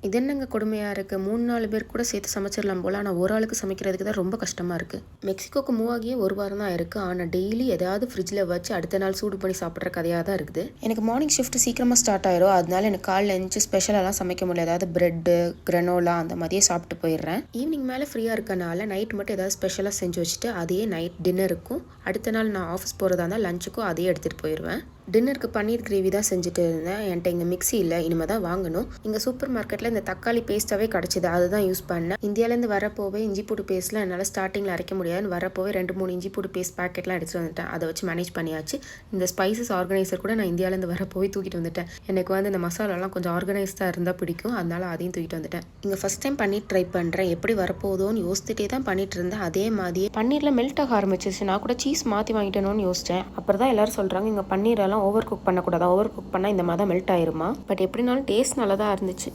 இது என்னங்க கொடுமையாக இருக்குது, 3-4 பேர் கூட சேர்த்து சமைச்சிடலாம் போல். ஆனால் ஒரு ஆளுக்கு சமைக்கிறதுக்கு தான் ரொம்ப கஷ்டமாக இருக்குது. மெக்சிகோக்கு மூவ் ஆகியே ஒரு வாரம் தான் இருக்குது. ஆனால் டெய்லி ஏதாவது ஃப்ரிட்ஜில் வச்சு அடுத்த நாள் சூடு பண்ணி சாப்பிட்ற கதையாக தான் இருக்குது. எனக்கு மார்னிங் ஷிஃப்ட் சீக்கிரமாக ஸ்டார்ட் ஆயிரும். அதனால எனக்கு காலைல லஞ்சு ஸ்பெஷலாலாம் சமைக்க முடியல. ஏதாவது பிரெட்டு, கிரனோலா அந்த மாதிரியே சாப்பிட்டு போயிடுறேன். ஈவினிங் மேலே ஃப்ரீயாக இருக்கனால நைட் மட்டும் ஏதாவது ஸ்பெஷலாக செஞ்சு வச்சுட்டு அதையே நைட் டின்னருக்கும், அடுத்த நாள் நான் ஆஃபீஸ் போகிறதா இருந்தால் லஞ்சுக்கும் அதையே எடுத்துகிட்டு போயிடுவேன். டின்னருக்கு பன்னீர் கிரேவி தான் செஞ்சுட்டு இருந்தேன். என்கிட்ட இங்கே மிக்ஸி இல்லை, இனிமேல் தான் வாங்கணும். இங்கே சூப்பர் மார்க்கெட்டில் இந்த தக்காளி பேஸ்ட்டாகவே கிடச்சிது, அதுதான் யூஸ் பண்ணேன். இந்தியாவிலேருந்து வரப்போவே இஞ்சி பூடு பேஸ்ட்லாம் என்னால் ஸ்டார்டிங்கில் அரைக்க முடியாதுன்னு வரப்போவே 2-3 இஞ்சி பூடு பேஸ்ட் பேக்கெட்லாம் எடுத்துகிட்டு வந்துட்டேன். அதை வச்சு மேனேஜ் பண்ணியாச்சு. இந்த ஸ்பைசஸ் ஆர்கனைசர் கூட நான் இந்தியாவிலேருந்து வரப்போவே தூக்கிட்டு வந்துட்டேன். எனக்கு வந்து இந்த மசாலாலாம் கொஞ்சம் ஆர்கனைஸ்டாக இருந்தால் பிடிக்கும், அதனால அதையும் தூக்கிட்டு வந்துட்டேன். இங்கே ஃபஸ்ட் டைம் பன்னீர் ட்ரை பண்ணுறேன், எப்படி வரப்போதோன்னு யோசிச்சுட்டே தான் பண்ணிட்டு இருந்தேன். அதே மாதிரியே பன்னீரில் மெல்ட் ஆக ஆரம்பிச்சிருச்சு. நான் கூட சீஸ் மாற்றி வாங்கிட்டேனோன்னு யோசித்தேன். அப்புறம் தான் எல்லோரும் சொல்கிறாங்க இங்கே பன்னீரெல்லாம் ஓவர் குக் பண்ணக்கூடாது, ஓவர் குக் பண்ணால் இந்த மாதிரி தான் மெல்ட் ஆயிருமா. பட் எப்படினாலும் டேஸ்ட் நல்லா தான் இருந்துச்சு.